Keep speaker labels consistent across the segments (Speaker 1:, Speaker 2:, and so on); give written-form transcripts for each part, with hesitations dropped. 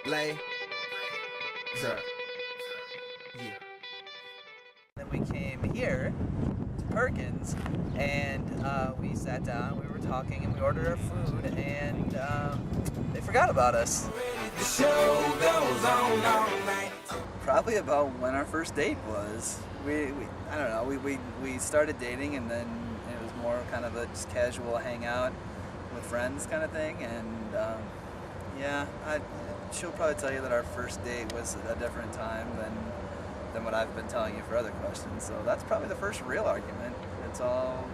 Speaker 1: Lay. Sir. Yeah.
Speaker 2: Then we came here to Perkins, and we sat down, we were talking, and we ordered our food, and they forgot about us.
Speaker 1: The show goes on all night.
Speaker 2: Probably about when our first date was. I don't know, we started dating, and then it was more kind of a just casual hangout with friends kind of thing, and yeah, she'll probably tell you that our first date was a different time than what I've been telling you for other questions. So that's probably the first real argument. It's all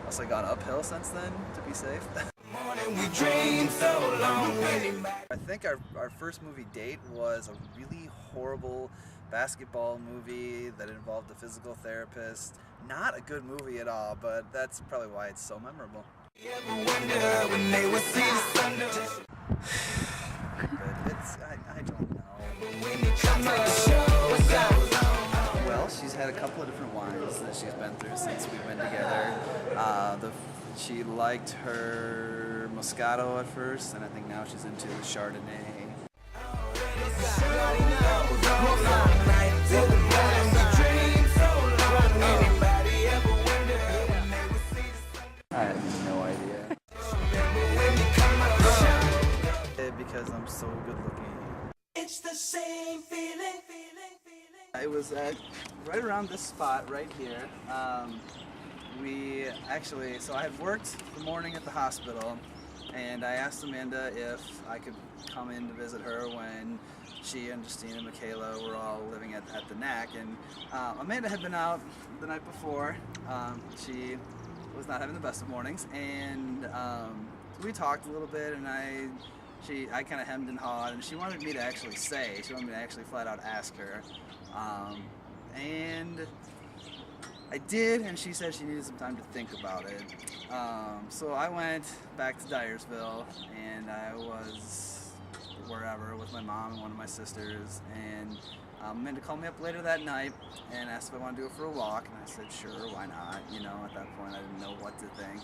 Speaker 2: also gone uphill since then, to be safe.
Speaker 1: We dream so long.
Speaker 2: I think our first movie date was a really horrible basketball movie that involved a physical therapist. Not a good movie at all, but that's probably why it's so memorable. But I don't know. Well, she's had a couple of different wines that she's been through since we've been together. She liked her Moscato at first, and I think now she's into the Chardonnay. I have no idea. Because I'm so good looking.
Speaker 1: It's the same feeling.
Speaker 2: It was at right around this spot right here. So I had worked the morning at the hospital, and I asked Amanda if I could come in to visit her when she and Justine and Michaela were all living at the NAC, and Amanda had been out the night before. She was not having the best of mornings, and we talked a little bit, and I kind of hemmed and hawed, and she wanted me to actually flat out ask her, and I did, and she said she needed some time to think about it. So I went back to Dyersville, and I was wherever with my mom and one of my sisters, and Amanda called me up later that night and asked if I wanted to go for a walk, and I said sure, why not? You know, at that point I didn't know what to think.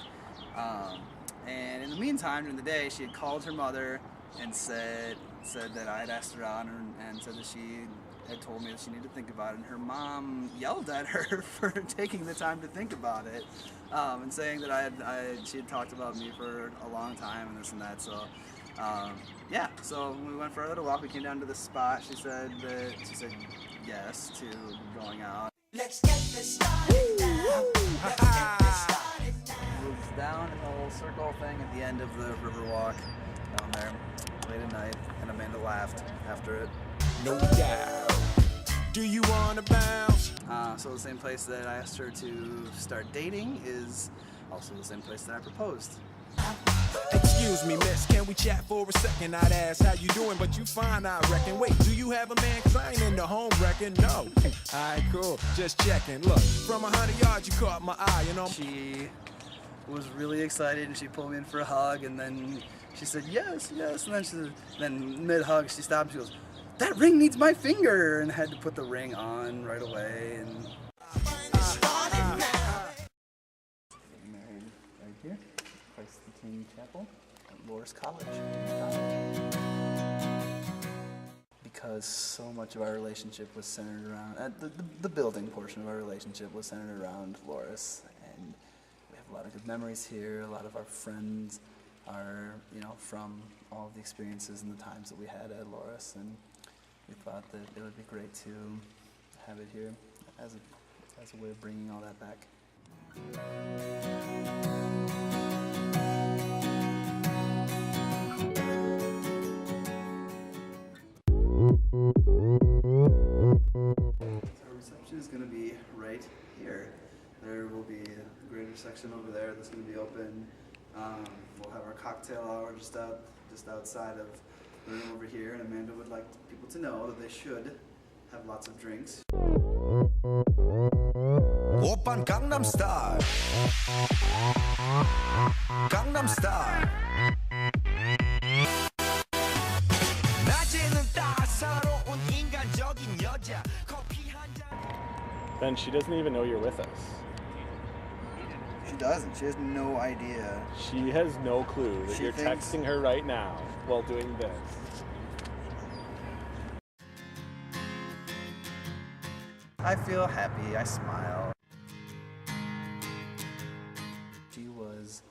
Speaker 2: And in the meantime, during the day, she had called her mother and said that I had asked her out, and said that she had told me that she needed to think about it, and her mom yelled at her for taking the time to think about it, and saying that she had talked about me for a long time and this and that. So yeah, so when we went further to walk, we came down to this spot. She said yes to going out.
Speaker 1: Let's get this started now. Let's get this started now.
Speaker 2: Moved down in the whole circle thing at the end of the river walk down there late at night, and Amanda laughed after it.
Speaker 1: No doubt. Do you wanna bounce?
Speaker 2: So the same place that I asked her to start dating is also the same place that I proposed.
Speaker 1: Excuse me, miss, can we chat for a second? I'd ask how you doing, but you fine, I reckon. Wait, do you have a man? Cause I ain't into home wrecking, no. Alright, cool, just checking. Look, from 100 yards you caught my eye, you know.
Speaker 2: She was really excited, and she pulled me in for a hug, and then she said yes, and then mid-hug she stopped and she goes, "That ring needs my finger," and had to put the ring on right away. And married right here, Christ the King Chapel at Loras College. Because so much of our relationship was centered around the building portion of our relationship was centered around Loras, and we have a lot of good memories here. A lot of our friends are, from all of the experiences and the times that we had at Loras, and we thought that it would be great to have it here as a way of bringing all that back. Our reception is going to be right here. There will be a greater section over there that's going to be open. We'll have our cocktail hour just outside of the room over here, and Amanda would like people to know that they should have lots of drinks.
Speaker 1: Open Gangnam Style. Gangnam Style.
Speaker 3: Ben, she doesn't even know you're with us.
Speaker 2: She doesn't. She has no idea.
Speaker 3: She has no clue that you're
Speaker 2: thinks-
Speaker 3: texting her right now while doing this.
Speaker 2: I feel happy, I smile. She was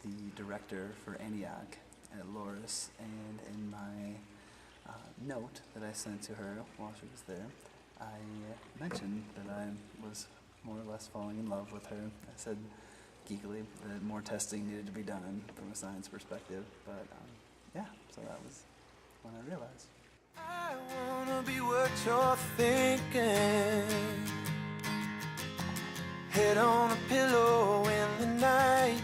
Speaker 2: the director for Antioch at Loris, and in my note that I sent to her while she was there, I mentioned that I was more or less falling in love with her. I said geekily that more testing needed to be done from a science perspective, but yeah, so that was when I realized.
Speaker 4: I wanna be what you're thinking. Head on a pillow in the night,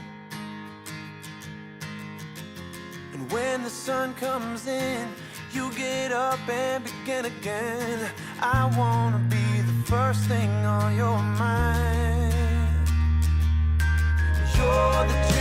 Speaker 4: and when the sun comes in, you get up and begin again. I wanna be the first thing on your mind. You're the